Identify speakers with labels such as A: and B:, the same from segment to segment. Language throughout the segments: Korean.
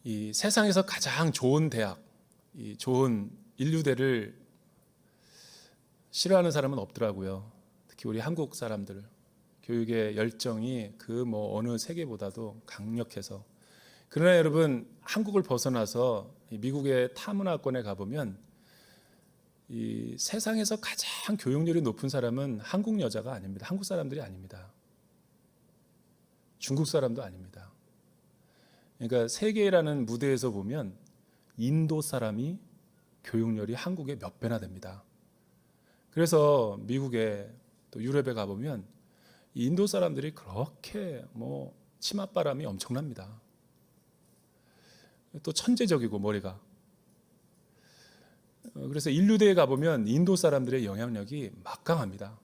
A: 이 세상에서 가장 좋은 대학, 이 좋은 인류대를 싫어하는 사람은 없더라고요. 특히 우리 한국 사람들 교육의 열정이 그 어느 세계보다도 강력해서. 그러나 여러분, 한국을 벗어나서 미국의 타문화권에 가보면 이 세상에서 가장 교육열이 높은 사람은 한국 여자가 아닙니다. 한국 사람들이 아닙니다. 중국 사람도 아닙니다. 그러니까 세계라는 무대에서 보면 인도 사람이 교육열이 한국의 몇 배나 됩니다. 그래서 미국에 또 유럽에 가보면 인도 사람들이 그렇게 치맛바람이 엄청납니다. 또 천재적이고 머리가. 그래서 인류대에 가보면 인도 사람들의 영향력이 막강합니다.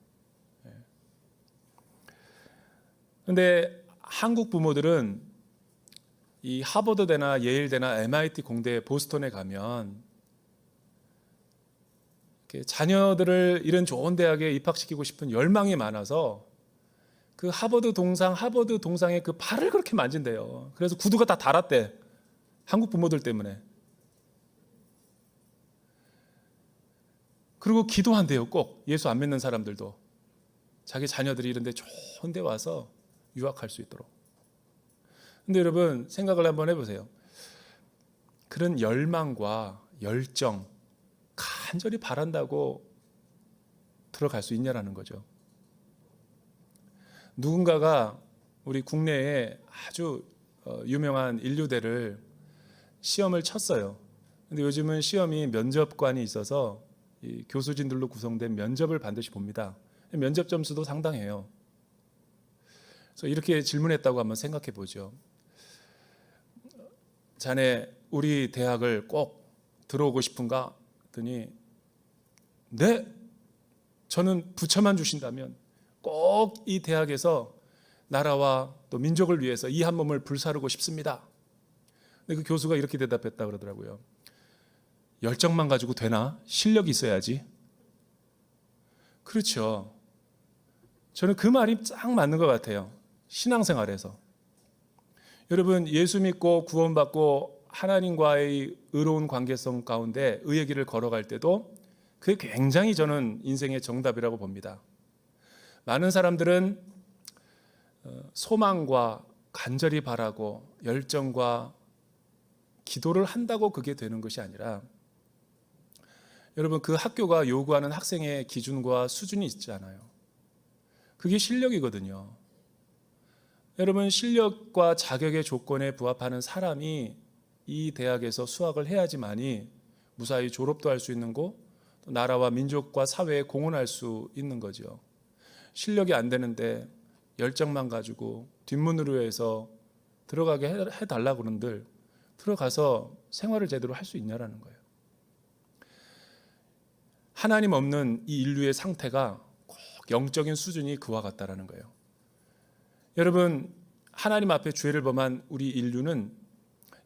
A: 그런데 한국 부모들은 이 하버드대나 예일대나 MIT 공대 보스턴에 가면 자녀들을 이런 좋은 대학에 입학시키고 싶은 열망이 많아서 그 하버드 동상의 그 발을 그렇게 만진대요. 그래서 구두가 다 닳았대. 한국 부모들 때문에. 그리고 기도한대요. 꼭 예수 안 믿는 사람들도 자기 자녀들이 이런 데 좋은 데 와서 유학할 수 있도록. 근데 여러분 생각을 한번 해보세요. 그런 열망과 열정 간절히 바란다고 들어갈 수 있냐라는 거죠. 누군가가 우리 국내에 아주 유명한 인류대를 시험을 쳤어요. 근데 요즘은 시험이 면접관이 있어서 이 교수진들로 구성된 면접을 반드시 봅니다. 면접 점수도 상당해요. 그래서 이렇게 질문했다고 한번 생각해 보죠. 자네 우리 대학을 꼭 들어오고 싶은가? 했더니 네, 저는 부처만 주신다면 꼭 이 대학에서 나라와 또 민족을 위해서 이 한 몸을 불사르고 싶습니다. 근데 그 교수가 이렇게 대답했다 그러더라고요. 열정만 가지고 되나? 실력이 있어야지. 그렇죠. 저는 그 말이 딱 맞는 것 같아요. 신앙생활에서. 여러분, 예수 믿고 구원받고 하나님과의 의로운 관계성 가운데 의의 길을 걸어갈 때도 그게 굉장히 저는 인생의 정답이라고 봅니다. 많은 사람들은 소망과 간절히 바라고 열정과 기도를 한다고 그게 되는 것이 아니라, 여러분 그 학교가 요구하는 학생의 기준과 수준이 있잖아요. 그게 실력이거든요. 여러분 실력과 자격의 조건에 부합하는 사람이 이 대학에서 수학을 해야지만이 무사히 졸업도 할 수 있는 거, 또 나라와 민족과 사회에 공헌할 수 있는 거죠. 실력이 안 되는데 열정만 가지고 뒷문으로 해서 들어가게 해달라고 그런들 들어가서 생활을 제대로 할 수 있냐라는 거예요. 하나님 없는 이 인류의 상태가 꼭 영적인 수준이 그와 같다라는 거예요. 여러분 하나님 앞에 죄를 범한 우리 인류는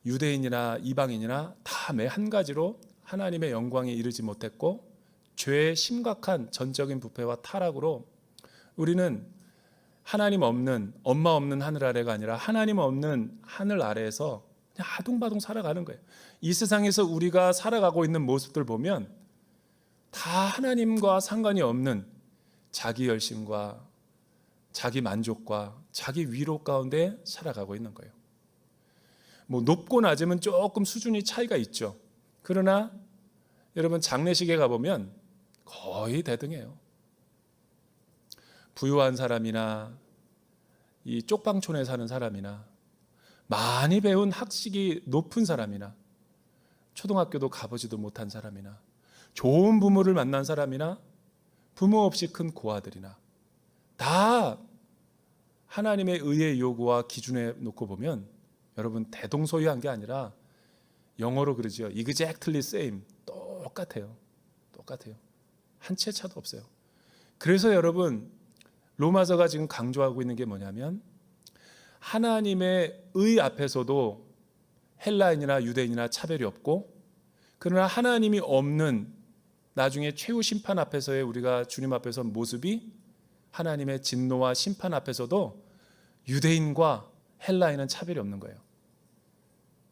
A: 유대인이나 이방인이나 다 매 한 가지로 하나님의 영광에 이르지 못했고, 죄의 심각한 전적인 부패와 타락으로 우리는 하나님 없는, 엄마 없는 하늘 아래가 아니라 하나님 없는 하늘 아래에서 그냥 아둥바둥 살아가는 거예요. 이 세상에서 우리가 살아가고 있는 모습들 보면 다 하나님과 상관이 없는 자기 열심과 자기 만족과 자기 위로 가운데 살아가고 있는 거예요. 높고 낮으면 조금 수준이 차이가 있죠. 그러나 여러분 장례식에 가보면 거의 대등해요. 부유한 사람이나 이 쪽방촌에 사는 사람이나 많이 배운 학식이 높은 사람이나 초등학교도 가보지도 못한 사람이나 좋은 부모를 만난 사람이나 부모 없이 큰 고아들이나 다 하나님의 의의 요구와 기준에 놓고 보면 여러분 대동소이한 게 아니라 영어로 그러죠. exactly same. 똑같아요. 한 채 차도 없어요. 그래서 여러분 로마서가 지금 강조하고 있는 게 뭐냐면 하나님의 의 앞에서도 헬라인이나 유대인이나 차별이 없고, 그러나 하나님이 없는 나중에 최후 심판 앞에서의 우리가 주님 앞에서 모습이 하나님의 진노와 심판 앞에서도 유대인과 헬라인은 차별이 없는 거예요.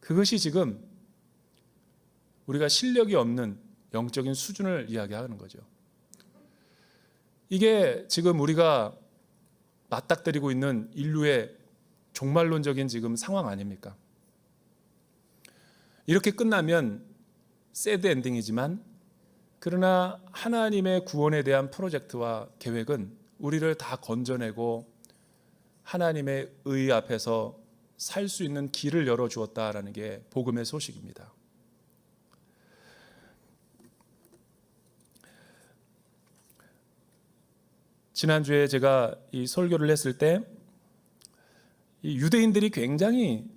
A: 그것이 지금 우리가 실력이 없는 영적인 수준을 이야기하는 거죠. 이게 지금 우리가 맞닥뜨리고 있는 인류의 종말론적인 지금 상황 아닙니까? 이렇게 끝나면 새드 엔딩이지만, 그러나 하나님의 구원에 대한 프로젝트와 계획은 우리를 다 건져내고 하나님의 의 앞에서 살 수 있는 길을 열어주었다라는 게 복음의 소식입니다. 지난주에 제가 이 설교를 했을 때 이 유대인들이 굉장히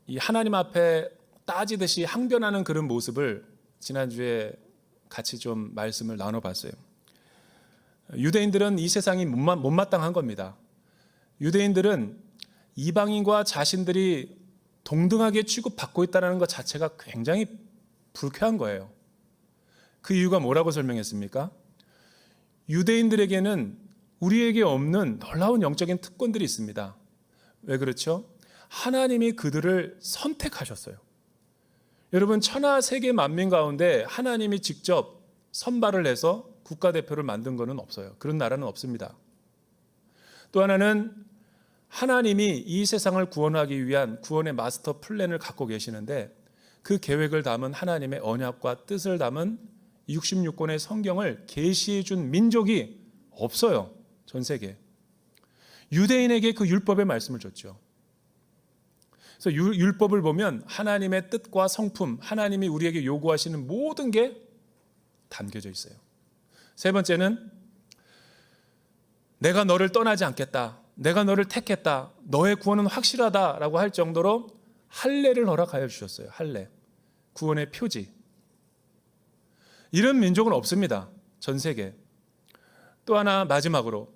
A: 이 하나님 앞에 따지듯이 항변하는 그런 모습을 지난주에 같이 좀 말씀을 나눠봤어요. 유대인들은 이 세상이 못마땅한 겁니다. 유대인들은 이방인과 자신들이 동등하게 취급받고 있다는 것 자체가 굉장히 불쾌한 거예요. 그 이유가 뭐라고 설명했습니까? 유대인들에게는 우리에게 없는 놀라운 영적인 특권들이 있습니다. 왜 그렇죠? 하나님이 그들을 선택하셨어요. 여러분, 천하 세계 만민 가운데 하나님이 직접 선발을 해서 국가대표를 만든 것은 없어요. 그런 나라는 없습니다. 또 하나는 하나님이 이 세상을 구원하기 위한 구원의 마스터 플랜을 갖고 계시는데, 그 계획을 담은 하나님의 언약과 뜻을 담은 66권의 성경을 계시해 준 민족이 없어요. 전 세계에. 유대인에게 그 율법의 말씀을 줬죠. 그래서 율법을 보면 하나님의 뜻과 성품, 하나님이 우리에게 요구하시는 모든 게 담겨져 있어요. 세 번째는 내가 너를 떠나지 않겠다, 내가 너를 택했다, 너의 구원은 확실하다라고 할 정도로 할례를 허락하여 주셨어요. 할례, 구원의 표지. 이런 민족은 없습니다. 전 세계. 또 하나 마지막으로,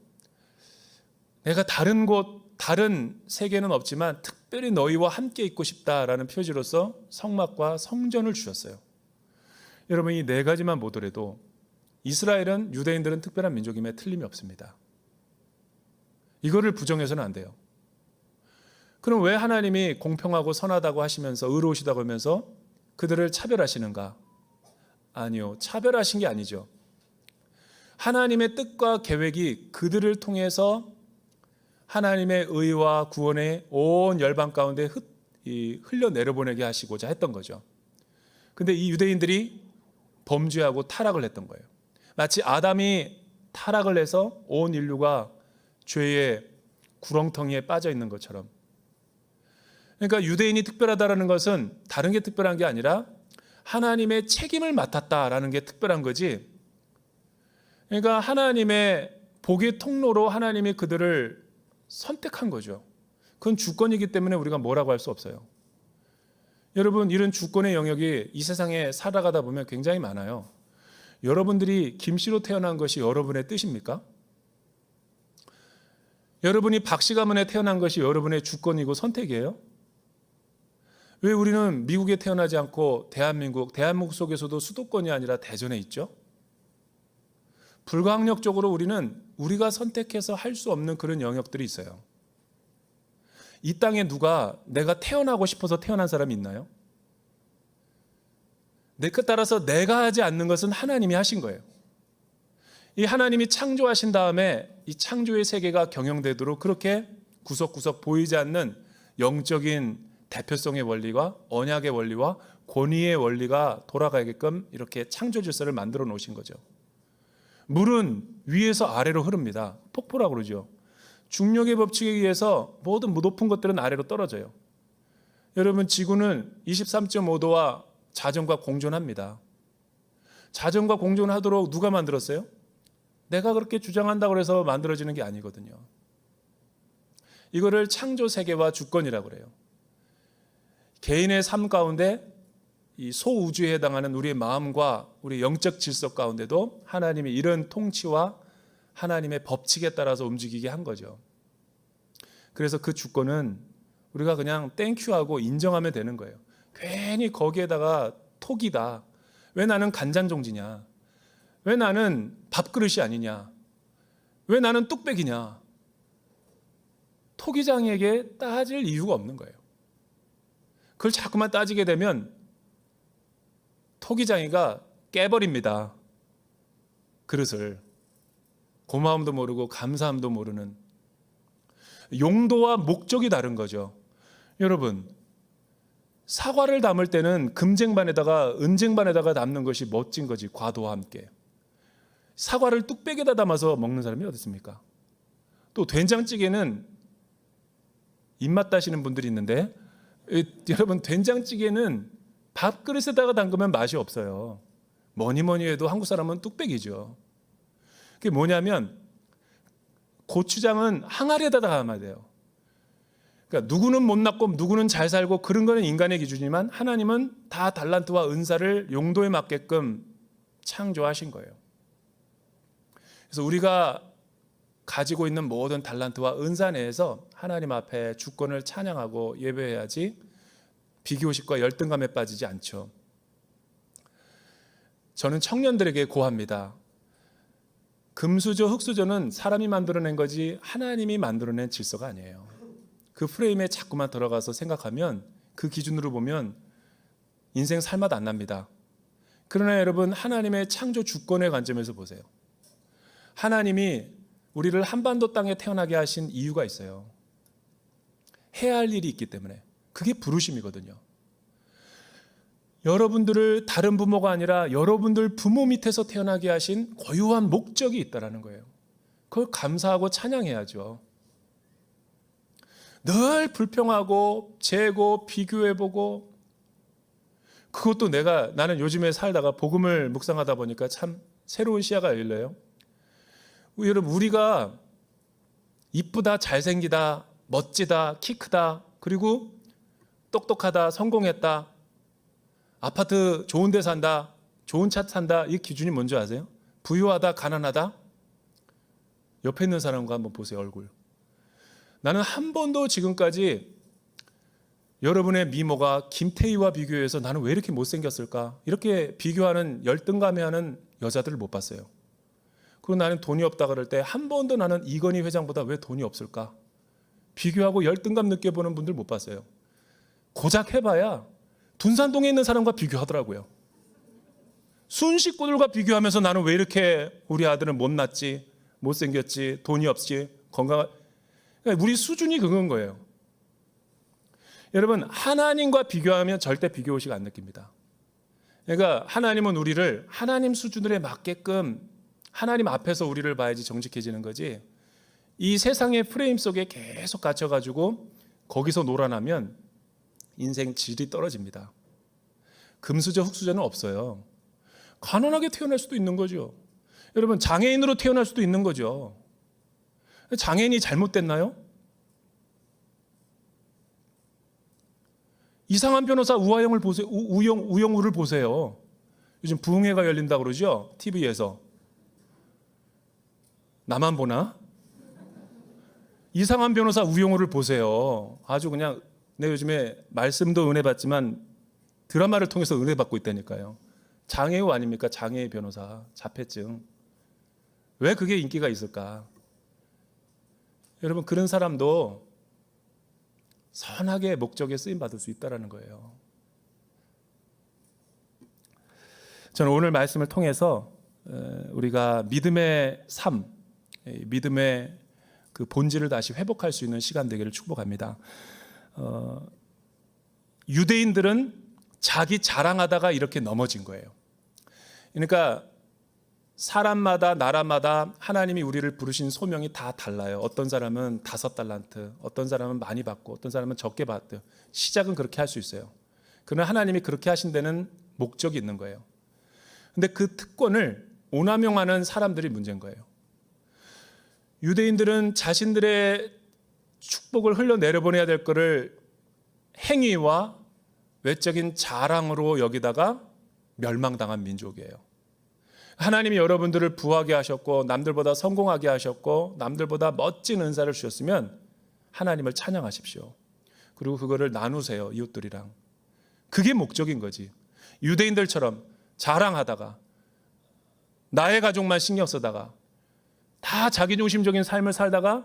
A: 내가 다른 곳, 다른 세계는 없지만 특별히 너희와 함께 있고 싶다라는 표지로서 성막과 성전을 주셨어요. 여러분, 이 네 가지만 보더라도 이스라엘은, 유대인들은 특별한 민족임에 틀림이 없습니다. 이거를 부정해서는 안 돼요. 그럼 왜 하나님이 공평하고 선하다고 하시면서, 의로우시다고 하면서 그들을 차별하시는가? 아니요, 차별하신 게 아니죠. 하나님의 뜻과 계획이 그들을 통해서 하나님의 의와 구원의 온 열방 가운데 흘려내려보내게 하시고자 했던 거죠. 근데 이 유대인들이 범죄하고 타락을 했던 거예요. 마치 아담이 타락을 해서 온 인류가 죄의 구렁텅이에 빠져 있는 것처럼. 그러니까 유대인이 특별하다는 것은 다른 게 특별한 게 아니라 하나님의 책임을 맡았다라는 게 특별한 거지. 그러니까 하나님의 복의 통로로 하나님이 그들을 선택한 거죠. 그건 주권이기 때문에 우리가 뭐라고 할 수 없어요. 여러분, 이런 주권의 영역이 이 세상에 살아가다 보면 굉장히 많아요. 여러분들이 김씨로 태어난 것이 여러분의 뜻입니까? 여러분이 박씨 가문에 태어난 것이 여러분의 주권이고 선택이에요? 왜 우리는 미국에 태어나지 않고 대한민국 속에서도 수도권이 아니라 대전에 있죠? 불가항력적으로 우리는 우리가 선택해서 할 수 없는 그런 영역들이 있어요. 이 땅에 누가 내가 태어나고 싶어서 태어난 사람이 있나요? 따라서 내가 하지 않는 것은 하나님이 하신 거예요. 이 하나님이 창조하신 다음에 이 창조의 세계가 경영되도록 그렇게 구석구석 보이지 않는 영적인 대표성의 원리와 언약의 원리와 권위의 원리가 돌아가게끔 이렇게 창조 질서를 만들어 놓으신 거죠. 물은 위에서 아래로 흐릅니다. 폭포라고 그러죠. 중력의 법칙에 의해서 모든 높은 것들은 아래로 떨어져요. 여러분, 지구는 23.5도와 자전과 공존합니다. 자전과 공존하도록 누가 만들었어요? 내가 그렇게 주장한다고 해서 만들어지는 게 아니거든요. 이거를 창조 세계와 주권이라고 그래요. 개인의 삶 가운데 이 소우주에 해당하는 우리의 마음과 우리 영적 질서 가운데도 하나님이 이런 통치와 하나님의 법칙에 따라서 움직이게 한 거죠. 그래서 그 주권은 우리가 그냥 땡큐하고 인정하면 되는 거예요. 괜히 거기에다가 톡이다. 왜 나는 간장종지냐? 왜 나는 밥그릇이 아니냐? 왜 나는 그걸 자꾸만 따지게 되면 토기장이가 깨버립니다. 그릇을. 고마움도 모르고 감사함도 모르는. 용도와 목적이 다른 거죠. 여러분, 사과를 담을 때는 금쟁반에다가 은쟁반에다가 담는 것이 멋진 거지, 과도와 함께. 사과를 뚝배기에다 담아서 먹는 사람이 어디 있습니까? 또 된장찌개는 입맛 따시는 분들이 있는데, 여러분, 된장찌개는 밥그릇에다가 담그면 맛이 없어요. 뭐니 해도 한국 사람은 뚝배기죠. 그게 뭐냐면 고추장은 항아리에다 담아야 돼요. 그러니까 누구는 못났고 누구는 잘 살고 그런 거는 인간의 기준이지만 하나님은 다 달란트와 은사를 용도에 맞게끔 창조하신 거예요. 그래서 우리가 가지고 있는 모든 달란트와 은사 내에서 하나님 앞에 주권을 찬양하고 예배해야지 비교식과 열등감에 빠지지 않죠. 저는 청년들에게 고합니다. 금수저, 흙수저는 사람이 만들어낸 거지 하나님이 만들어낸 질서가 아니에요. 그 프레임에 자꾸만 들어가서 생각하면 그 기준으로 보면 인생 살맛 안 납니다. 그러나 여러분, 하나님의 창조 주권의 관점에서 보세요. 하나님이 우리를 한반도 땅에 태어나게 하신 이유가 있어요. 해야 할 일이 있기 때문에. 그게 부르심이거든요. 여러분들을 다른 부모가 아니라 여러분들 부모 밑에서 태어나게 하신 고유한 목적이 있다는 거예요. 그걸 감사하고 찬양해야죠. 늘 불평하고 재고 비교해보고, 그것도 나는 요즘에 살다가 복음을 묵상하다 보니까 참 새로운 시야가 열려요. 여러분, 우리가 이쁘다, 잘생기다, 멋지다, 키 크다, 그리고 똑똑하다, 성공했다, 아파트 좋은 데 산다, 좋은 차 탄다, 이 기준이 뭔지 아세요? 부유하다, 가난하다? 옆에 있는 사람과 한번 보세요, 얼굴. 나는 한 번도 지금까지 여러분의 미모가 김태희와 비교해서 나는 왜 이렇게 못생겼을까? 이렇게 비교하는, 열등감해하는 여자들을 못 봤어요. 그리고 나는 돈이 없다 그럴 때 한 번도 나는 이건희 회장보다 왜 돈이 없을까? 비교하고 열등감 느껴보는 분들 못 봤어요. 고작 해봐야 둔산동에 있는 사람과 비교하더라고요. 순 식구들과 비교하면서 나는 왜 이렇게 우리 아들은 못났지, 못생겼지, 돈이 없지, 그러니까 우리 수준이 그건 거예요. 여러분, 하나님과 비교하면 절대 비교의식 안 느낍니다. 그러니까 하나님은 우리를 하나님 수준에 맞게끔 하나님 앞에서 우리를 봐야지 정직해지는 거지, 이 세상의 프레임 속에 계속 갇혀가지고 거기서 놀아나면 인생 질이 떨어집니다. 금수저, 흙수저는 없어요. 가난하게 태어날 수도 있는 거죠. 여러분, 장애인으로 태어날 수도 있는 거죠. 장애인이 잘못됐나요? 이상한 변호사 우하영을 보세요. 우영우를 보세요. 요즘 부흥회가 열린다고 그러죠? TV에서. 나만 보나? 이상한 변호사 우영우를 보세요. 아주 그냥, 내 요즘에 말씀도 은혜 받지만 드라마를 통해서 은혜 받고 있다니까요. 장애우 아닙니까? 장애의 변호사, 자폐증. 왜 그게 인기가 있을까? 여러분, 그런 사람도 선하게 목적에 쓰임 받을 수 있다는 거예요. 저는 오늘 말씀을 통해서 우리가 믿음의 삶, 믿음의 그 본질을 다시 회복할 수 있는 시간 되기를 축복합니다. 유대인들은 자기 자랑하다가 이렇게 넘어진 거예요. 그러니까 사람마다 나라마다 하나님이 우리를 부르신 소명이 다 달라요. 어떤 사람은 5달란트, 어떤 사람은 많이 받고, 어떤 사람은 적게 받고. 시작은 그렇게 할 수 있어요. 그러나 하나님이 그렇게 하신 데는 목적이 있는 거예요. 근데 그 특권을 오남용하는 사람들이 문제인 거예요. 유대인들은 자신들의 축복을 흘러내려보내야 될 거를 행위와 외적인 자랑으로 여기다가 멸망당한 민족이에요. 하나님이 여러분들을 부하게 하셨고 남들보다 성공하게 하셨고 남들보다 멋진 은사를 주셨으면 하나님을 찬양하십시오. 그리고 그거를 나누세요, 이웃들이랑. 그게 목적인 거지. 유대인들처럼 자랑하다가 나의 가족만 신경 쓰다가 다 자기중심적인 삶을 살다가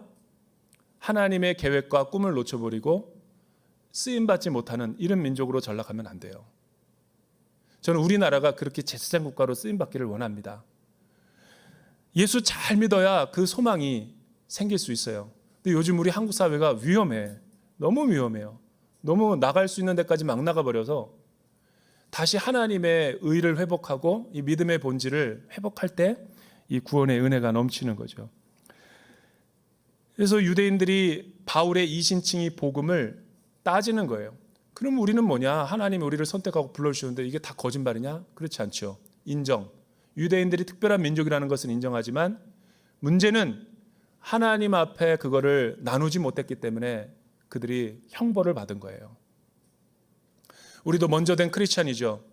A: 하나님의 계획과 꿈을 놓쳐버리고 쓰임받지 못하는 이런 민족으로 전락하면 안 돼요. 저는 우리나라가 그렇게 제사장 국가로 쓰임받기를 원합니다. 예수 잘 믿어야 그 소망이 생길 수 있어요. 근데 요즘 우리 한국 사회가 위험해. 너무 위험해요. 너무 나갈 수 있는 데까지 막 나가버려서 다시 하나님의 의를 회복하고 이 믿음의 본질을 회복할 때 이 구원의 은혜가 넘치는 거죠. 그래서 유대인들이 바울의 이신칭의 복음을 따지는 거예요. 그럼 우리는 뭐냐? 하나님이 우리를 선택하고 불러주셨는데 이게 다 거짓말이냐? 그렇지 않죠. 인정. 유대인들이 특별한 민족이라는 것은 인정하지만 문제는 하나님 앞에 그거를 나누지 못했기 때문에 그들이 형벌을 받은 거예요. 우리도 먼저 된 크리스찬이죠.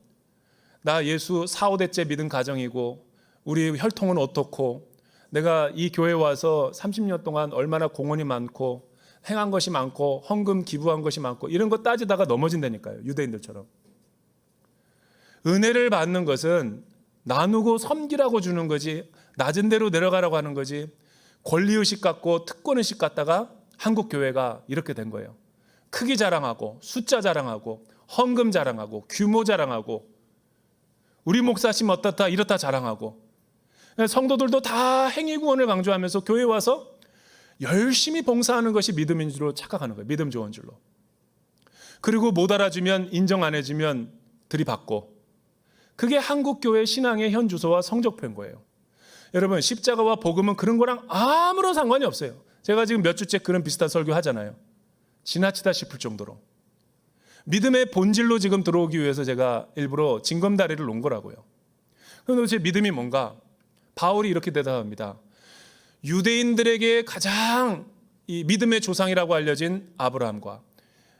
A: 나 예수 4, 5대째 믿은 가정이고 우리 혈통은 어떻고 내가 이 교회 와서 30년 동안 얼마나 공헌이 많고 행한 것이 많고 헌금 기부한 것이 많고 이런 거 따지다가 넘어진다니까요. 유대인들처럼. 은혜를 받는 것은 나누고 섬기라고 주는 거지 낮은 데로 내려가라고 하는 거지 권리의식 갖고 특권의식 갖다가 한국 교회가 이렇게 된 거예요. 크기 자랑하고 숫자 자랑하고 헌금 자랑하고 규모 자랑하고 우리 목사님 어떻다 이렇다 자랑하고 성도들도 다 행위구원을 강조하면서 교회 와서 열심히 봉사하는 것이 믿음인 줄로 착각하는 거예요. 믿음 좋은 줄로. 그리고 못 알아주면 인정 안 해주면 들이받고 그게 한국 교회 신앙의 현 주소와 성적표인 거예요. 여러분 십자가와 복음은 그런 거랑 아무런 상관이 없어요. 제가 지금 몇 주째 그런 비슷한 설교 하잖아요. 지나치다 싶을 정도로. 믿음의 본질로 지금 들어오기 위해서 제가 일부러 징검다리를 놓은 거라고요. 그럼 도대체 믿음이 뭔가? 바울이 이렇게 대답합니다. 유대인들에게 가장 이 믿음의 조상이라고 알려진 아브라함과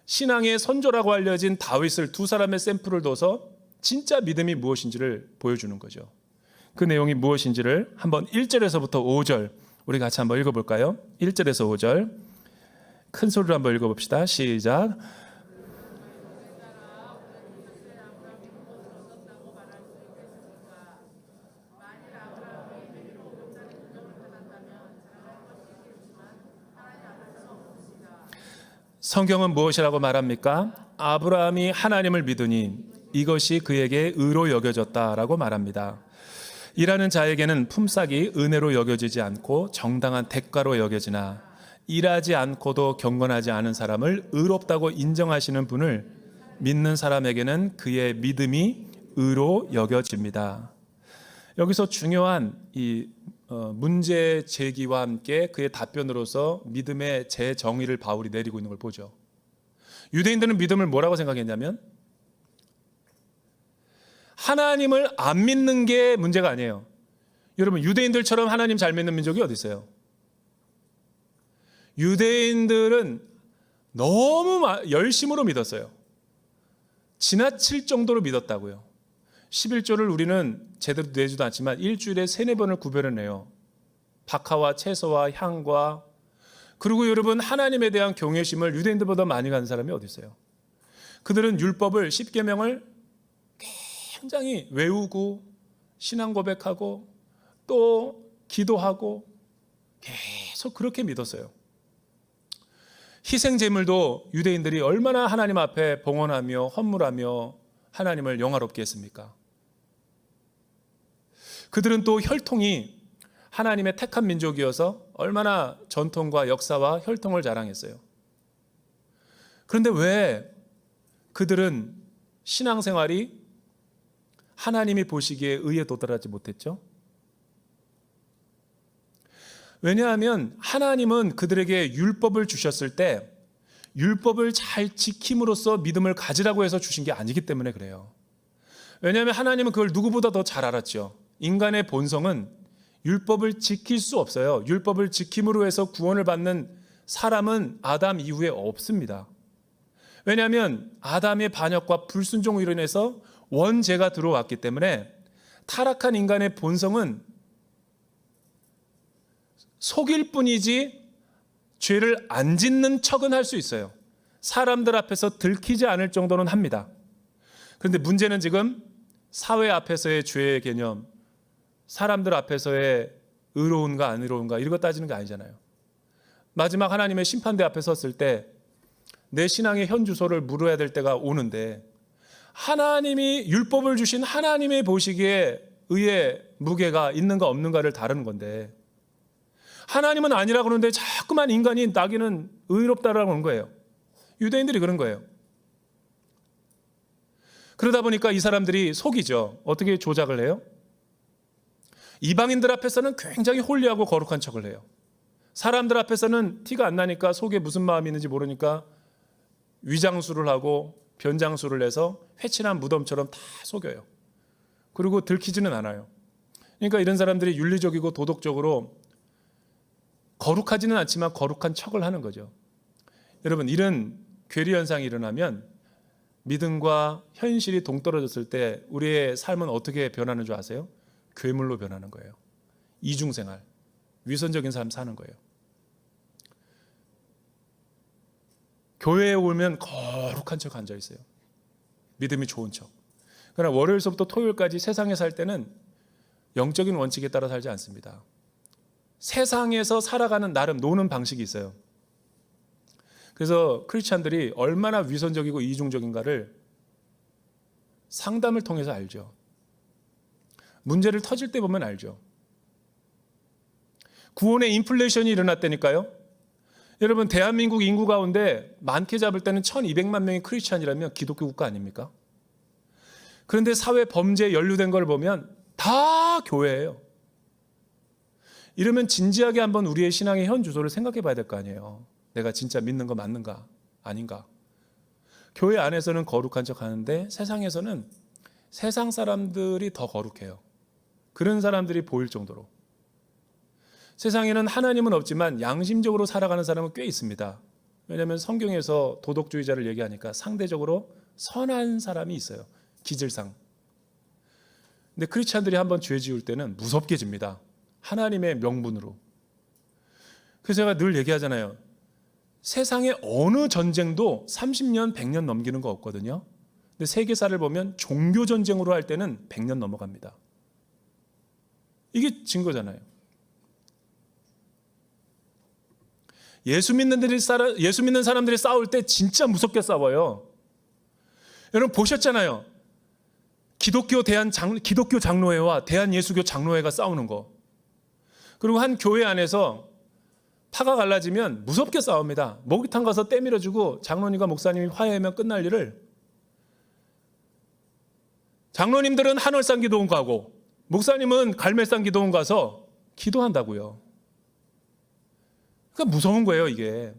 A: 신앙의 선조라고 알려진 다윗을 두 사람의 샘플을 둬서 진짜 믿음이 무엇인지를 보여주는 거죠. 그 내용이 무엇인지를 한번 1절에서부터 5절 우리 같이 한번 읽어볼까요? 1절에서 5절 큰 소리로 한번 읽어봅시다. 시작. 성경은 무엇이라고 말합니까? 아브라함이 하나님을 믿으니 이것이 그에게 의로 여겨졌다라고 말합니다. 일하는 자에게는 품삯이 은혜로 여겨지지 않고 정당한 대가로 여겨지나 일하지 않고도 경건하지 않은 사람을 의롭다고 인정하시는 분을 믿는 사람에게는 그의 믿음이 의로 여겨집니다. 여기서 중요한 이 문제 제기와 함께 그의 답변으로서 믿음의 재정의를 바울이 내리고 있는 걸 보죠. 유대인들은 믿음을 뭐라고 생각했냐면 하나님을 안 믿는 게 문제가 아니에요. 여러분 유대인들처럼 하나님 잘 믿는 민족이 어디 있어요? 유대인들은 너무 열심으로 믿었어요. 지나칠 정도로 믿었다고요. 11조를 우리는 제대로 내지도 않지만 일주일에 3-4번을 구별해내요. 박하와 채소와 향과 그리고 여러분 하나님에 대한 경외심을 유대인들보다 많이 가는 사람이 어디 있어요? 그들은 율법을 10계명을 굉장히 외우고 신앙 고백하고 또 기도하고 계속 그렇게 믿었어요. 희생 제물도 유대인들이 얼마나 하나님 앞에 봉헌하며 헌물하며 하나님을 영화롭게 했습니까? 그들은 또 혈통이 하나님의 택한 민족이어서 얼마나 전통과 역사와 혈통을 자랑했어요. 그런데 왜 그들은 신앙생활이 하나님이 보시기에 의에 도달하지 못했죠? 왜냐하면 하나님은 그들에게 율법을 주셨을 때 율법을 잘 지킴으로써 믿음을 가지라고 해서 주신 게 아니기 때문에 그래요. 왜냐하면 하나님은 그걸 누구보다 더 잘 알았죠. 인간의 본성은 율법을 지킬 수 없어요. 율법을 지킴으로 해서 구원을 받는 사람은 아담 이후에 없습니다. 왜냐하면 아담의 반역과 불순종으로 인해서 원죄가 들어왔기 때문에 타락한 인간의 본성은 속일 뿐이지 죄를 안 짓는 척은 할 수 있어요. 사람들 앞에서 들키지 않을 정도는 합니다. 그런데 문제는 지금 사회 앞에서의 죄의 개념, 사람들 앞에서의 의로운가 안 의로운가 이런 거 따지는 게 아니잖아요. 마지막 하나님의 심판대 앞에 섰을 때 내 신앙의 현 주소를 물어야 될 때가 오는데, 하나님이 율법을 주신 하나님의 보시기에 의의 무게가 있는가 없는가를 다루는 건데, 하나님은 아니라 그러는데 자꾸만 인간이 나기는 의롭다라고 하는 거예요. 유대인들이 그런 거예요. 그러다 보니까 이 사람들이 속이죠. 어떻게 조작을 해요? 이방인들 앞에서는 굉장히 홀리하고 거룩한 척을 해요. 사람들 앞에서는 티가 안 나니까 속에 무슨 마음이 있는지 모르니까 위장술을 하고 변장술을 해서 회친한 무덤처럼 다 속여요. 그리고 들키지는 않아요. 그러니까 이런 사람들이 윤리적이고 도덕적으로 거룩하지는 않지만 거룩한 척을 하는 거죠. 여러분, 이런 괴리 현상이 일어나면 믿음과 현실이 동떨어졌을 때 우리의 삶은 어떻게 변하는 줄 아세요? 괴물로 변하는 거예요. 이중생활, 위선적인 삶 사는 거예요. 교회에 오면 거룩한 척 앉아 있어요. 믿음이 좋은 척. 그러나 월요일서부터 토요일까지 세상에 살 때는 영적인 원칙에 따라 살지 않습니다. 세상에서 살아가는 나름 노는 방식이 있어요. 그래서 크리스찬들이 얼마나 위선적이고 이중적인가를 상담을 통해서 알죠. 문제를 터질 때 보면 알죠. 구원의 인플레이션이 일어났다니까요. 여러분, 대한민국 인구 가운데 많게 잡을 때는 1200만 명이 크리스찬이라면 기독교 국가 아닙니까? 그런데 사회 범죄에 연루된 걸 보면 다 교회예요. 이러면 진지하게 한번 우리의 신앙의 현 주소를 생각해 봐야 될 거 아니에요. 내가 진짜 믿는 거 맞는가 아닌가. 교회 안에서는 거룩한 척 하는데 세상에서는 세상 사람들이 더 거룩해요. 그런 사람들이 보일 정도로. 세상에는 하나님은 없지만 양심적으로 살아가는 사람은 꽤 있습니다. 왜냐하면 성경에서 도덕주의자를 얘기하니까 상대적으로 선한 사람이 있어요. 기질상. 근데 크리스찬들이 한번 죄 지을 때는 무섭게 집니다. 하나님의 명분으로. 그래서 제가 늘 얘기하잖아요. 세상의 어느 전쟁도 30년, 100년 넘기는 거 없거든요. 근데 세계사를 보면 종교 전쟁으로 할 때는 100년 넘어갑니다. 이게 증거잖아요. 예수 믿는 사람들이 싸울 때 진짜 무섭게 싸워요. 여러분 보셨잖아요. 기독교 장로회와 대한예수교 장로회가 싸우는 거. 그리고 한 교회 안에서 파가 갈라지면 무섭게 싸웁니다. 목욕탕 가서 때밀어주고 장로님과 목사님이 화해하면 끝날 일을 장로님들은 한월산 기도원 가고 목사님은 갈멜산 기도원 가서 기도한다고요. 그러니까 무서운 거예요, 이게.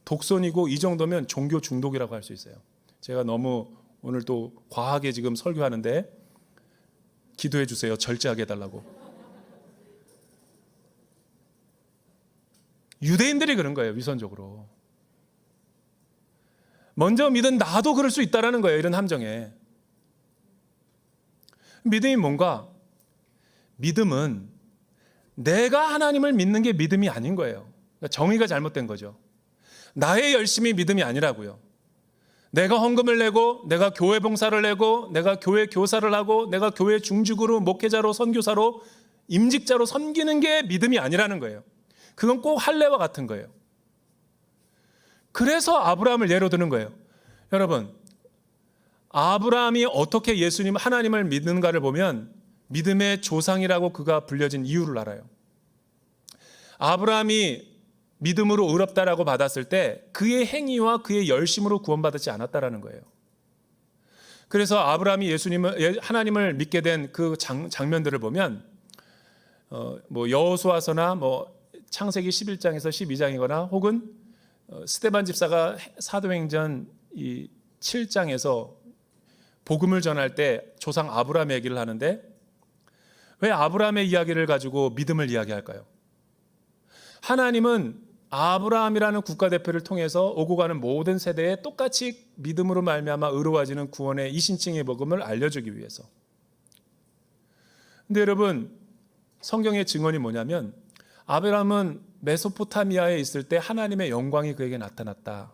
A: 독선이고 이 정도면 종교 중독이라고 할 수 있어요. 제가 너무 오늘 또 과하게 지금 설교하는데 기도해 주세요. 절제하게 해달라고. 유대인들이 그런 거예요, 위선적으로. 먼저 믿은 나도 그럴 수 있다는 거예요, 이런 함정에. 믿음이 뭔가? 믿음은 내가 하나님을 믿는 게 믿음이 아닌 거예요. 그러니까 정의가 잘못된 거죠. 나의 열심이 믿음이 아니라고요. 내가 헌금을 내고, 내가 교회 봉사를 내고, 내가 교회 교사를 하고, 내가 교회 중직으로, 목회자로, 선교사로, 임직자로 섬기는 게 믿음이 아니라는 거예요. 그건 꼭 할례와 같은 거예요. 그래서 아브라함을 예로 드는 거예요. 여러분, 아브라함이 어떻게 예수님 하나님을 믿는가를 보면 믿음의 조상이라고 그가 불려진 이유를 알아요. 아브라함이 믿음으로 의롭다라고 받았을 때 그의 행위와 그의 열심으로 구원받지 않았다라는 거예요. 그래서 아브라함이 하나님을 믿게 된 그 장면들을 보면 여호수아서나 창세기 11장에서 12장이거나 혹은 스데반 집사가 사도행전 7장에서 복음을 전할 때 조상 아브라함의 얘기를 하는데 왜 아브라함의 이야기를 가지고 믿음을 이야기할까요? 하나님은 아브라함이라는 국가대표를 통해서 오고 가는 모든 세대에 똑같이 믿음으로 말미암아 의로워지는 구원의 이신칭의 복음을 알려주기 위해서. 근데 여러분, 성경의 증언이 뭐냐면 아브라함은 메소포타미아에 있을 때 하나님의 영광이 그에게 나타났다.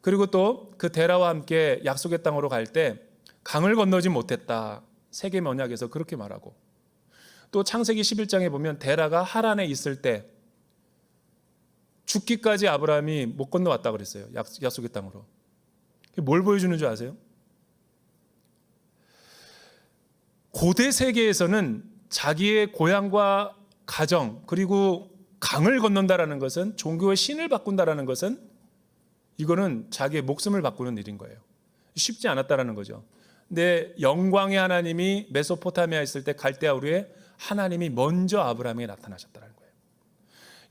A: 그리고 또 그 데라와 함께 약속의 땅으로 갈 때 강을 건너지 못했다. 세겜 언약에서 그렇게 말하고, 또 창세기 11장에 보면 데라가 하란에 있을 때 죽기까지 아브라함이 못 건너왔다 그랬어요. 약속의 땅으로. 뭘 보여주는 줄 아세요? 고대 세계에서는 자기의 고향과 가정 그리고 강을 건넌다라는 것은, 종교의 신을 바꾼다라는 것은, 이거는 자기의 목숨을 바꾸는 일인 거예요. 쉽지 않았다라는 거죠. 근데 영광의 하나님이 메소포타미아에 있을 때 갈대아 우르에 하나님이 먼저 아브라함에게 나타나셨다는 거예요.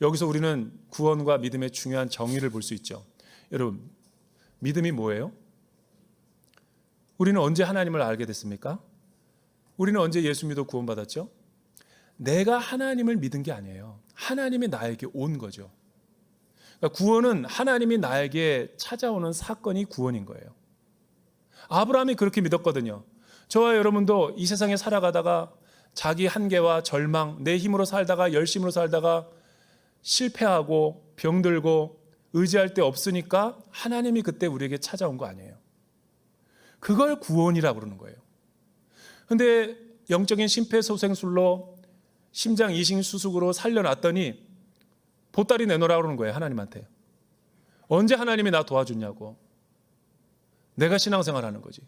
A: 여기서 우리는 구원과 믿음의 중요한 정의를 볼 수 있죠. 여러분, 믿음이 뭐예요? 우리는 언제 하나님을 알게 됐습니까? 우리는 언제 예수 믿어 구원받았죠? 내가 하나님을 믿은 게 아니에요. 하나님이 나에게 온 거죠. 그러니까 구원은 하나님이 나에게 찾아오는 사건이 구원인 거예요. 아브라함이 그렇게 믿었거든요. 저와 여러분도 이 세상에 살아가다가 자기 한계와 절망, 내 힘으로 살다가 열심으로 살다가 실패하고 병들고 의지할 데 없으니까 하나님이 그때 우리에게 찾아온 거 아니에요. 그걸 구원이라고 그러는 거예요. 근데 영적인 심폐소생술로 심장 이식 수술로 살려놨더니 보따리 내놓으라고 그러는 거예요. 하나님한테. 언제 하나님이 나 도와줬냐고. 내가 신앙생활 하는 거지.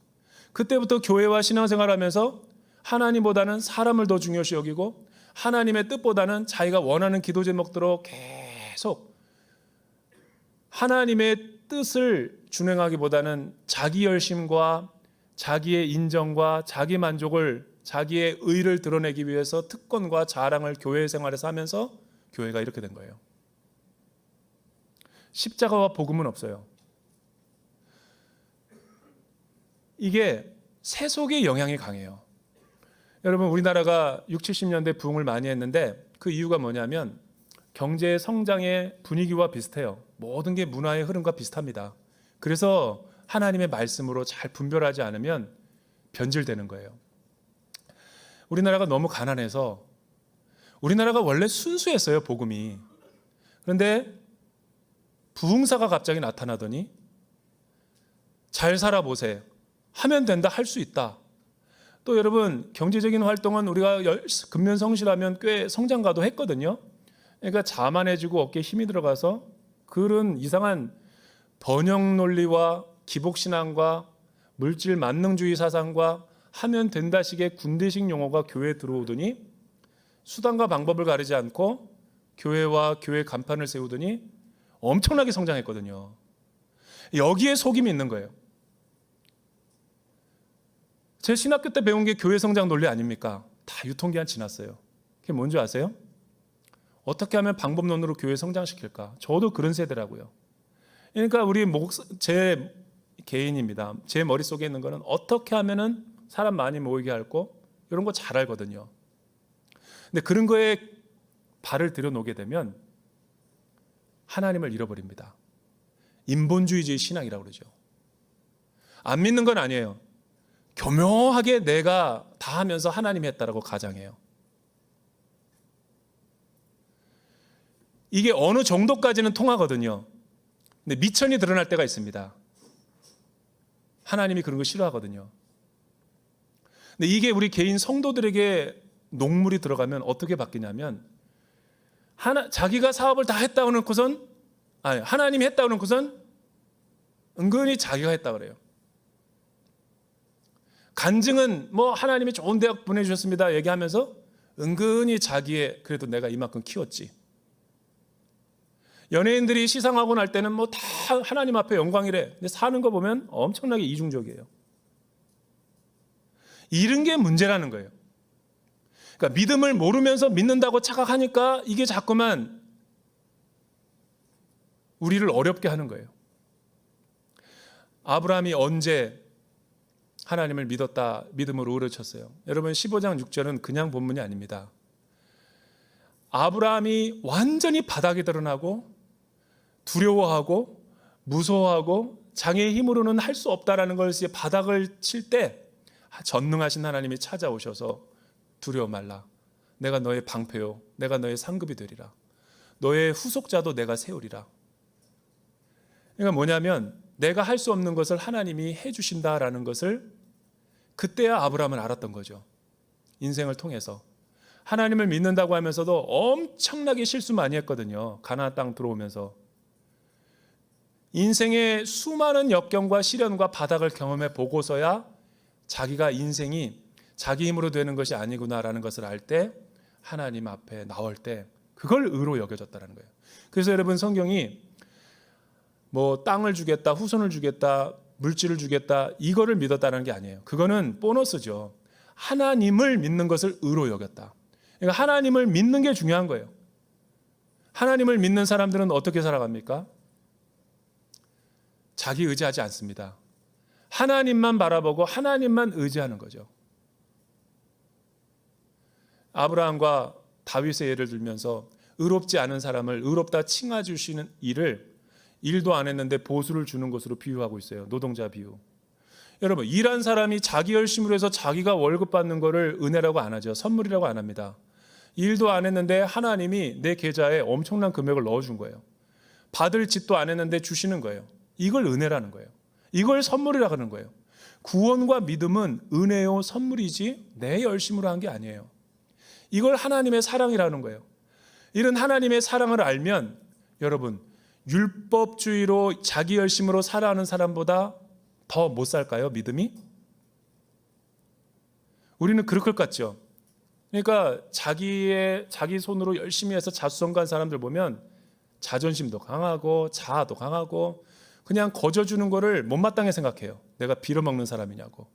A: 그때부터 교회와 신앙생활 하면서 하나님보다는 사람을 더 중요시 여기고 하나님의 뜻보다는 자기가 원하는 기도 제목대로 계속 하나님의 뜻을 준행하기보다는 자기 열심과 자기의 인정과 자기 만족을, 자기의 의를 드러내기 위해서 특권과 자랑을 교회 생활에서 하면서 교회가 이렇게 된 거예요. 십자가와 복음은 없어요. 이게 세속의 영향이 강해요. 여러분, 우리나라가 60, 70년대 부흥을 많이 했는데 그 이유가 뭐냐면 경제 성장의 분위기와 비슷해요. 모든 게 문화의 흐름과 비슷합니다. 그래서 하나님의 말씀으로 잘 분별하지 않으면 변질되는 거예요. 우리나라가 너무 가난해서, 우리나라가 원래 순수했어요, 복음이. 그런데 부흥사가 갑자기 나타나더니 잘 살아보세요. 하면 된다, 할 수 있다. 또 여러분, 경제적인 활동은 우리가 근면성실하면 꽤 성장가도 했거든요. 그러니까 자만해지고 어깨에 힘이 들어가서 그런 이상한 번영 논리와 기복신앙과 물질 만능주의 사상과 하면 된다식의 군대식 용어가 교회에 들어오더니 수단과 방법을 가리지 않고 교회와 교회 간판을 세우더니 엄청나게 성장했거든요. 여기에 속임이 있는 거예요. 제 신학교 때 배운 게 교회 성장 논리 아닙니까? 다 유통기한 지났어요. 그게 뭔지 아세요? 어떻게 하면 방법론으로 교회 성장시킬까? 저도 그런 세대라고요. 그러니까 제 개인입니다. 제 머릿속에 있는 거는 어떻게 하면은 사람 많이 모이게 할고 이런 거 잘 알거든요. 근데 그런 거에 발을 들여놓게 되면 하나님을 잃어버립니다. 인본주의적인 신앙이라고 그러죠. 안 믿는 건 아니에요. 교묘하게 내가 다 하면서 하나님이 했다라고 가장해요. 이게 어느 정도까지는 통하거든요. 근데 미천이 드러날 때가 있습니다. 하나님이 그런 거 싫어하거든요. 근데 이게 우리 개인 성도들에게 녹물이 들어가면 어떻게 바뀌냐면 자기가 사업을 다 했다고 놓고선 하나님이 했다고 놓고선 은근히 자기가 했다 그래요. 간증은 하나님이 좋은 대학 보내주셨습니다 얘기하면서 은근히 자기의 그래도 내가 이만큼 키웠지. 연예인들이 시상하고 날 때는 다 하나님 앞에 영광이래. 근데 사는 거 보면 엄청나게 이중적이에요. 이런 게 문제라는 거예요. 그러니까 믿음을 모르면서 믿는다고 착각하니까 이게 자꾸만 우리를 어렵게 하는 거예요. 아브라함이 언제 하나님을 믿었다, 믿음으로 오르쳤어요? 여러분, 15장 6절은 그냥 본문이 아닙니다. 아브라함이 완전히 바닥에 드러나고 두려워하고 무서워하고 자기의 힘으로는 할 수 없다라는 것을 바닥을 칠 때 전능하신 하나님이 찾아오셔서 두려워 말라. 내가 너의 방패요. 내가 너의 상급이 되리라. 너의 후속자도 내가 세우리라. 그러니까 뭐냐면 내가 할 수 없는 것을 하나님이 해주신다라는 것을 그때야 아브라함은 알았던 거죠. 인생을 통해서 하나님을 믿는다고 하면서도 엄청나게 실수 많이 했거든요. 가나안 땅 들어오면서. 인생의 수많은 역경과 시련과 바닥을 경험해 보고서야 자기가 인생이 자기 힘으로 되는 것이 아니구나라는 것을 알 때 하나님 앞에 나올 때 그걸 의로 여겨졌다는 거예요. 그래서 여러분 성경이 뭐 땅을 주겠다, 후손을 주겠다, 물질을 주겠다 이거를 믿었다는 게 아니에요. 그거는 보너스죠. 하나님을 믿는 것을 의로 여겼다. 그러니까 하나님을 믿는 게 중요한 거예요. 하나님을 믿는 사람들은 어떻게 살아갑니까? 자기 의지하지 않습니다. 하나님만 바라보고 하나님만 의지하는 거죠. 아브라함과 다윗의 예를 들면서 의롭지 않은 사람을 의롭다 칭해주시는 일도 안 했는데 보수를 주는 것으로 비유하고 있어요. 노동자 비유. 여러분, 일한 사람이 자기 열심으로 해서 자기가 월급 받는 거를 은혜라고 안 하죠. 선물이라고 안 합니다. 일도 안 했는데 하나님이 내 계좌에 엄청난 금액을 넣어준 거예요. 받을 짓도 안 했는데 주시는 거예요. 이걸 은혜라는 거예요. 이걸 선물이라고 하는 거예요. 구원과 믿음은 은혜요 선물이지 내 열심으로 한 게 아니에요. 이걸 하나님의 사랑이라는 거예요. 이런 하나님의 사랑을 알면 여러분 율법주의로 자기 열심으로 살아가는 사람보다 더 못 살까요? 믿음이? 우리는 그럴 것 같죠. 그러니까 자기 손으로 열심히 해서 자수성가한 사람들 보면 자존심도 강하고 자아도 강하고 그냥 거저주는 거를 못마땅해 생각해요. 내가 빌어먹는 사람이냐고.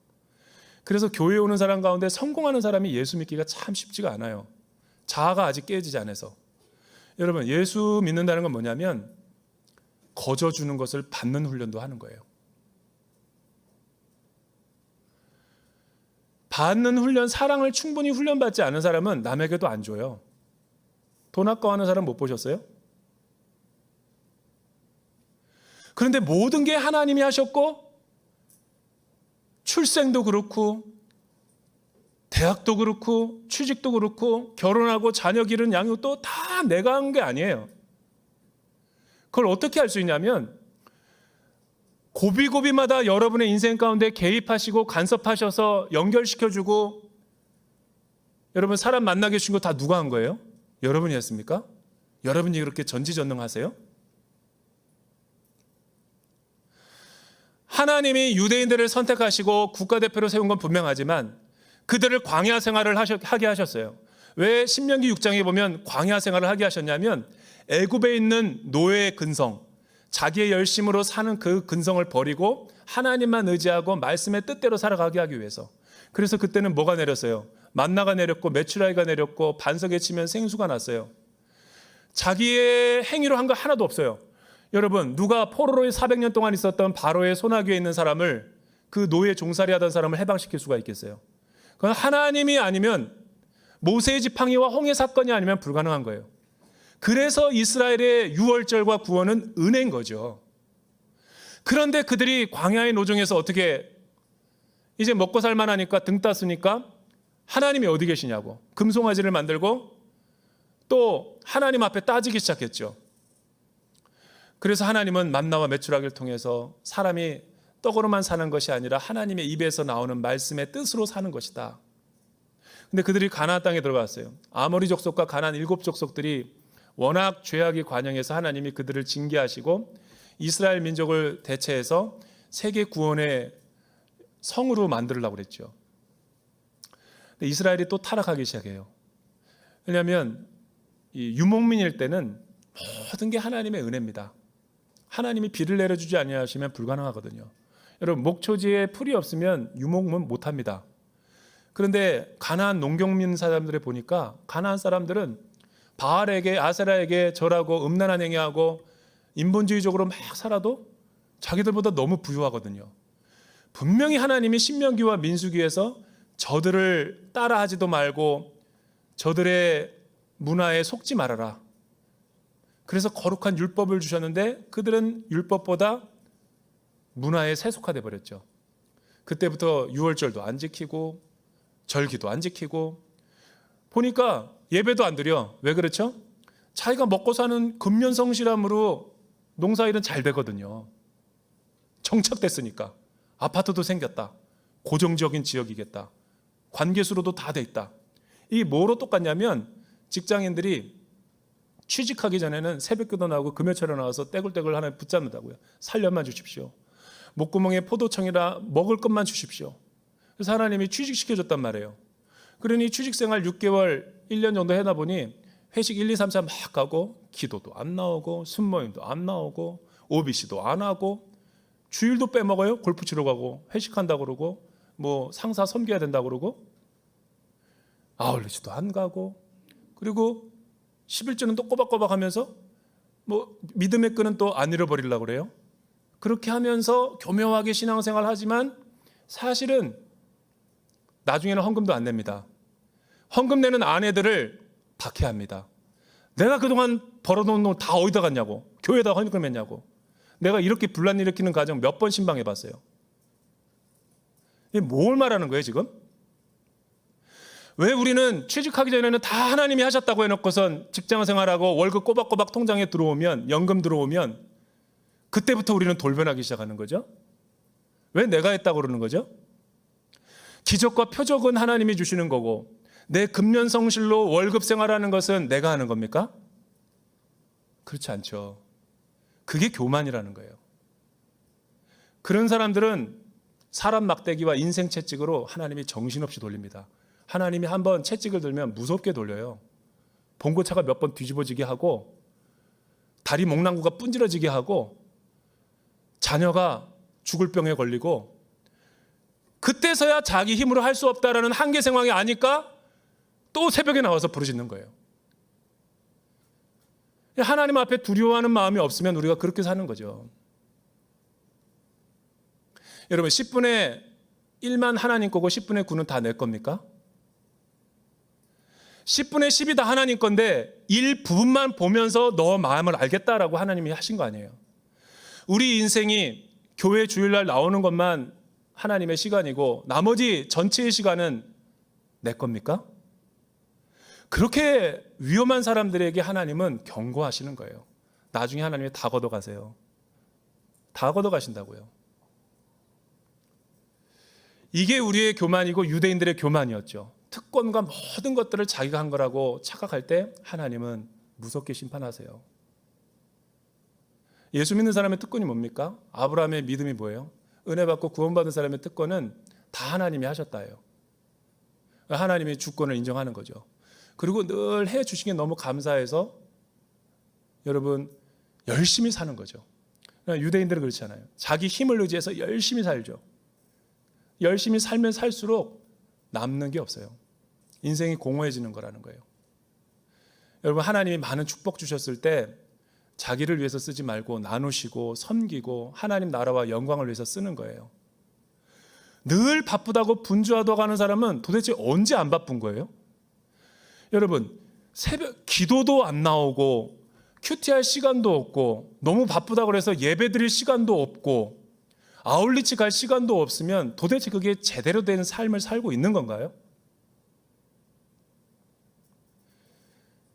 A: 그래서 교회에 오는 사람 가운데 성공하는 사람이 예수 믿기가 참 쉽지가 않아요. 자아가 아직 깨지지 않아서. 여러분, 예수 믿는다는 건 뭐냐면 거저주는 것을 받는 훈련도 하는 거예요. 받는 훈련, 사랑을 충분히 훈련받지 않은 사람은 남에게도 안 줘요. 돈 아까워하는 사람 못 보셨어요? 그런데 모든 게 하나님이 하셨고 출생도 그렇고 대학도 그렇고 취직도 그렇고 결혼하고 자녀 기른 양육도 다 내가 한 게 아니에요. 그걸 어떻게 할 수 있냐면 고비고비마다 여러분의 인생 가운데 개입하시고 간섭하셔서 연결시켜주고 여러분 사람 만나게 해주신 거 다 누가 한 거예요? 여러분이 했습니까? 여러분이 그렇게 전지전능하세요? 하나님이 유대인들을 선택하시고 국가대표로 세운 건 분명하지만 그들을 광야 생활을 하게 하셨어요. 왜 신명기 6장에 보면 광야 생활을 하게 하셨냐면 애굽에 있는 노예의 근성, 자기의 열심으로 사는 그 근성을 버리고 하나님만 의지하고 말씀의 뜻대로 살아가게 하기 위해서. 그래서 그때는 뭐가 내렸어요? 만나가 내렸고 메추라기가 내렸고 반석에 치면 생수가 났어요. 자기의 행위로 한 거 하나도 없어요. 여러분, 누가 포로로에 400년 동안 있었던 바로의 소나기에 있는 사람을, 그 노예 종살이 하던 사람을 해방시킬 수가 있겠어요? 그건 하나님이 아니면, 모세의 지팡이와 홍해 사건이 아니면 불가능한 거예요. 그래서 이스라엘의 유월절과 구원은 은혜인 거죠. 그런데 그들이 광야의 노정에서 어떻게 이제 먹고 살만하니까 등 땄으니까 하나님이 어디 계시냐고 금송아지를 만들고 또 하나님 앞에 따지기 시작했죠. 그래서 하나님은 만나와 메추라기를 통해서 사람이 떡으로만 사는 것이 아니라 하나님의 입에서 나오는 말씀의 뜻으로 사는 것이다. 근데 그들이 가나안 땅에 들어갔어요. 아모리 족속과 가나안 7족속들이 워낙 죄악이 관영해서 하나님이 그들을 징계하시고 이스라엘 민족을 대체해서 세계 구원의 성으로 만들려고 그랬죠. 근데 이스라엘이 또 타락하기 시작해요. 왜냐하면 이 유목민일 때는 모든 게 하나님의 은혜입니다. 하나님이 비를 내려주지 아니하시면 불가능하거든요. 여러분, 목초지에 풀이 없으면 유목은 못합니다. 그런데 가나안 농경민 사람들을 보니까 가나안 사람들은 바알에게 아세라에게 절하고 음란한 행위하고 인본주의적으로 막 살아도 자기들보다 너무 부유하거든요. 분명히 하나님이 신명기와 민수기에서 저들을 따라하지도 말고 저들의 문화에 속지 말아라. 그래서 거룩한 율법을 주셨는데 그들은 율법보다 문화에 세속화돼 버렸죠. 그때부터 유월절도 안 지키고 절기도 안 지키고 보니까 예배도 안 드려. 왜 그렇죠? 자기가 먹고 사는 근면성실함으로 농사일은 잘 되거든요. 정착됐으니까. 아파트도 생겼다. 고정적인 지역이겠다. 관계수로도 다 돼 있다. 이게 뭐로 똑같냐면 직장인들이 취직하기 전에는 새벽기도 나오고 금요철에 나와서 떼굴떼굴 하나 붙잡는다고요. 살려만 주십시오. 목구멍에 포도청이라 먹을 것만 주십시오. 그래서 하나님이 취직시켜줬단 말이에요. 그러니 취직생활 6개월, 1년 정도 해다 보니 회식 1, 2, 3, 4 막 가고 기도도 안 나오고 순모임도 안 나오고 OBC도 안 하고 주일도 빼먹어요. 골프 치러 가고 회식한다고 그러고 뭐 상사 섬겨야 된다고 그러고 아울렛도 안 가고 그리고 11조는 또 꼬박꼬박 하면서 뭐 믿음의 끈은 또 안 잃어버리려고 그래요. 그렇게 하면서 교묘하게 신앙생활 하지만 사실은 나중에는 헌금도 안 냅니다. 헌금 내는 아내들을 박해합니다. 내가 그동안 벌어놓은 돈 다 어디다 갔냐고, 교회에다 헌금했냐고. 내가 이렇게 분란 일으키는 가정 몇 번 신방해봤어요. 이게 뭘 말하는 거예요 지금? 왜 우리는 취직하기 전에는 다 하나님이 하셨다고 해놓고선 직장생활하고 월급 꼬박꼬박 통장에 들어오면, 연금 들어오면 그때부터 우리는 돌변하기 시작하는 거죠? 왜 내가 했다고 그러는 거죠? 기적과 표적은 하나님이 주시는 거고 내 근면성실로 월급 생활하는 것은 내가 하는 겁니까? 그렇지 않죠. 그게 교만이라는 거예요. 그런 사람들은 사람 막대기와 인생 채찍으로 하나님이 정신없이 돌립니다. 하나님이 한번 채찍을 들면 무섭게 돌려요. 봉고차가 몇 번 뒤집어지게 하고 다리 목낭구가 분질러지게 하고 자녀가 죽을 병에 걸리고 그때서야 자기 힘으로 할 수 없다라는 한계 상황이 아니까 또 새벽에 나와서 부르짖는 거예요. 하나님 앞에 두려워하는 마음이 없으면 우리가 그렇게 사는 거죠. 여러분 10분의 1만 하나님 거고 10분의 9는 다 내 겁니까? 10분의 10이 다 하나님 건데 일부분만 보면서 너 마음을 알겠다라고 하나님이 하신 거 아니에요. 우리 인생이 교회 주일날 나오는 것만 하나님의 시간이고 나머지 전체의 시간은 내 겁니까? 그렇게 위험한 사람들에게 하나님은 경고하시는 거예요. 나중에 하나님이 다 걷어가세요. 다 걷어가신다고요. 이게 우리의 교만이고 유대인들의 교만이었죠. 특권과 모든 것들을 자기가 한 거라고 착각할 때 하나님은 무섭게 심판하세요. 예수 믿는 사람의 특권이 뭡니까? 아브라함의 믿음이 뭐예요? 은혜 받고 구원받은 사람의 특권은 다 하나님이 하셨다예요. 하나님이 주권을 인정하는 거죠. 그리고 늘 해주신 게 너무 감사해서 여러분 열심히 사는 거죠. 유대인들은 그렇잖아요. 자기 힘을 의지해서 열심히 살죠. 열심히 살면 살수록 남는 게 없어요. 인생이 공허해지는 거라는 거예요. 여러분 하나님이 많은 축복 주셨을 때 자기를 위해서 쓰지 말고 나누시고 섬기고 하나님 나라와 영광을 위해서 쓰는 거예요. 늘 바쁘다고 분주하다고 하는 사람은 도대체 언제 안 바쁜 거예요? 여러분 새벽 기도도 안 나오고 큐티할 시간도 없고 너무 바쁘다고 해서 예배 드릴 시간도 없고 아울리치 갈 시간도 없으면 도대체 그게 제대로 된 삶을 살고 있는 건가요?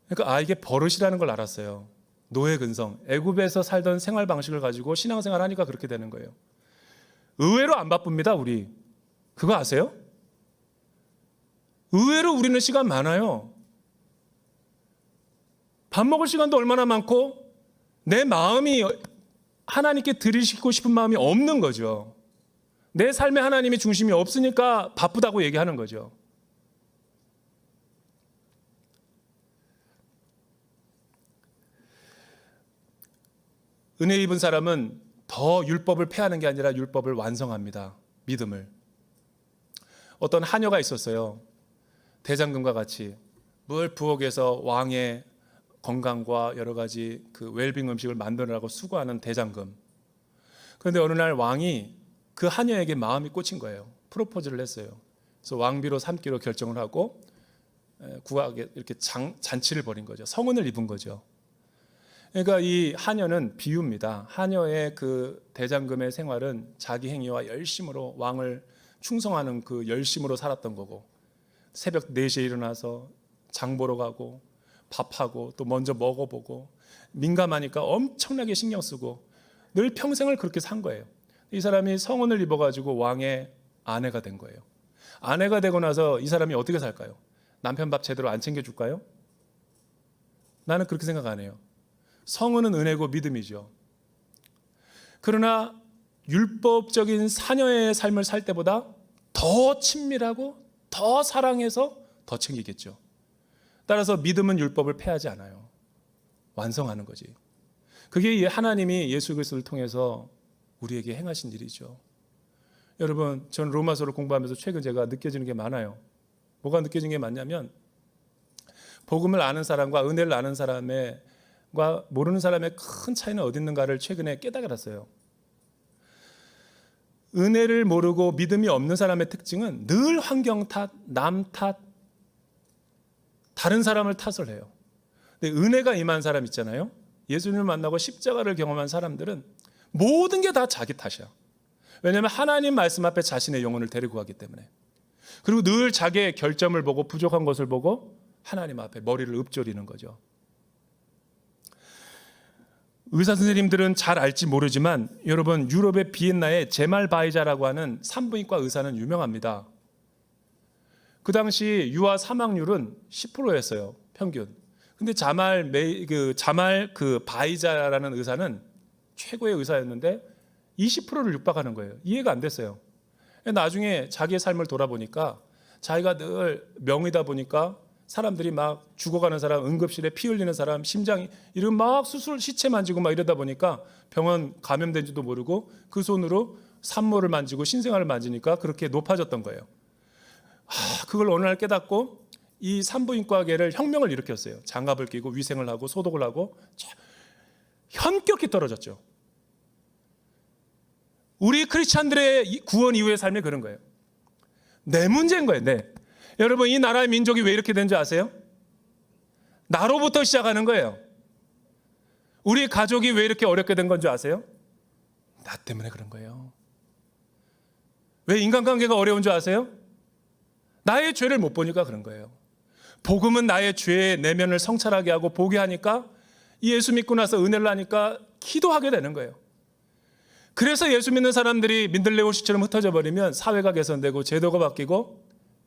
A: 그러니까 이게 버릇이라는 걸 알았어요. 노예 근성, 애굽에서 살던 생활 방식을 가지고 신앙생활 하니까 그렇게 되는 거예요. 의외로 안 바쁩니다 우리. 그거 아세요? 의외로 우리는 시간 많아요. 밥 먹을 시간도 얼마나 많고 내 마음이 하나님께 드리시고 싶은 마음이 없는 거죠. 내 삶에 하나님이 중심이 없으니까 바쁘다고 얘기하는 거죠. 은혜 입은 사람은 더 율법을 폐하는 게 아니라 율법을 완성합니다. 믿음을. 어떤 하녀가 있었어요. 대장금과 같이 늘 부엌에서 왕의 건강과 여러 가지 그 웰빙 음식을 만들으라고 수고하는 대장금. 그런데 어느 날 왕이 그 하녀에게 마음이 꽂힌 거예요. 프로포즈를 했어요. 그래서 왕비로 삼기로 결정을 하고 구하게 이렇게 잔치를 벌인 거죠. 성은을 입은 거죠. 그러니까 이 하녀는 비유입니다. 하녀의 그 대장금의 생활은 자기 행위와 열심으로 왕을 충성하는 그 열심으로 살았던 거고 새벽 4시에 일어나서 장 보러 가고 밥하고 또 먼저 먹어보고 민감하니까 엄청나게 신경 쓰고 늘 평생을 그렇게 산 거예요. 이 사람이 성은을 입어가지고 왕의 아내가 된 거예요. 아내가 되고 나서 이 사람이 어떻게 살까요? 남편 밥 제대로 안 챙겨줄까요? 나는 그렇게 생각 안 해요. 성은은 은혜고 믿음이죠. 그러나 율법적인 사녀의 삶을 살 때보다 더 친밀하고 더 사랑해서 더 챙기겠죠. 따라서 믿음은 율법을 폐하지 않아요. 완성하는 거지. 그게 하나님이 예수 그리스도를 통해서 우리에게 행하신 일이죠. 여러분, 저는 로마서를 공부하면서 최근 제가 느껴지는 게 많아요. 뭐가 느껴지는 게 많냐면 복음을 아는 사람과 은혜를 아는 사람과 모르는 사람의 큰 차이는 어디 있는가를 최근에 깨달았어요. 은혜를 모르고 믿음이 없는 사람의 특징은 늘 환경 탓, 남 탓, 다른 사람을 탓을 해요. 근데 은혜가 임한 사람 있잖아요. 예수님을 만나고 십자가를 경험한 사람들은 모든 게 다 자기 탓이야. 왜냐하면 하나님 말씀 앞에 자신의 영혼을 데리고 가기 때문에. 그리고 늘 자기의 결점을 보고 부족한 것을 보고 하나님 앞에 머리를 읊조리는 거죠. 의사 선생님들은 잘 알지 모르지만 여러분, 유럽의 비엔나의 제말 바이자라고 하는 산부인과 의사는 유명합니다. 그 당시 유아 사망률은 10%였어요, 평균. 근데 자말 바이자라는 의사는 최고의 의사였는데 20%를 육박하는 거예요. 이해가 안 됐어요. 나중에 자기의 삶을 돌아보니까 자기가 늘 명의다 보니까 사람들이 막 죽어가는 사람, 응급실에 피 흘리는 사람, 심장이 이런 막 수술 시체 만지고 막 이러다 보니까 병원 감염된지도 모르고 그 손으로 산모를 만지고 신생아를 만지니까 그렇게 높아졌던 거예요. 그걸 어느 날 깨닫고 이 산부인과계를 혁명을 일으켰어요. 장갑을 끼고 위생을 하고 소독을 하고 현격히 떨어졌죠. 우리 크리스찬들의 구원 이후의 삶이 그런 거예요. 내 문제인 거예요. 네. 여러분, 이 나라의 민족이 왜 이렇게 된 줄 아세요? 나로부터 시작하는 거예요. 우리 가족이 왜 이렇게 어렵게 된 건 줄 아세요? 나 때문에 그런 거예요. 왜 인간관계가 어려운 줄 아세요? 나의 죄를 못 보니까 그런 거예요. 복음은 나의 죄의 내면을 성찰하게 하고 보게 하니까 예수 믿고 나서 은혜를 하니까 기도하게 되는 거예요. 그래서 예수 믿는 사람들이 민들레 옷처럼 흩어져 버리면 사회가 개선되고 제도가 바뀌고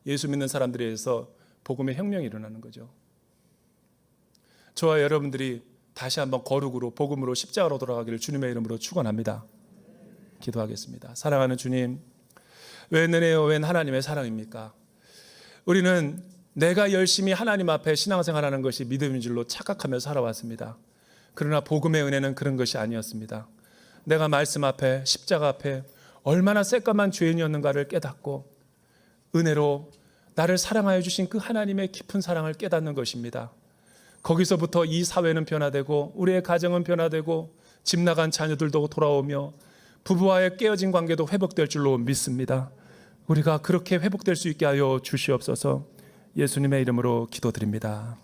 A: 예수 믿는 사람들에 의해서 복음의 혁명이 일어나는 거죠. 저와 여러분들이 다시 한번 거룩으로 복음으로 십자가로 돌아가기를 주님의 이름으로 축원합니다. 기도하겠습니다. 사랑하는 주님, 웬 은혜요, 웬 하나님의 사랑입니까? 우리는 내가 열심히 하나님 앞에 신앙생활하는 것이 믿음인 줄로 착각하며 살아왔습니다. 그러나 복음의 은혜는 그런 것이 아니었습니다. 내가 말씀 앞에, 십자가 앞에 얼마나 새까만 죄인이었는가를 깨닫고 은혜로 나를 사랑하여 주신 그 하나님의 깊은 사랑을 깨닫는 것입니다. 거기서부터 이 사회는 변화되고 우리의 가정은 변화되고 집 나간 자녀들도 돌아오며 부부와의 깨어진 관계도 회복될 줄로 믿습니다. 우리가 그렇게 회복될 수 있게 하여 주시옵소서. 예수님의 이름으로 기도드립니다.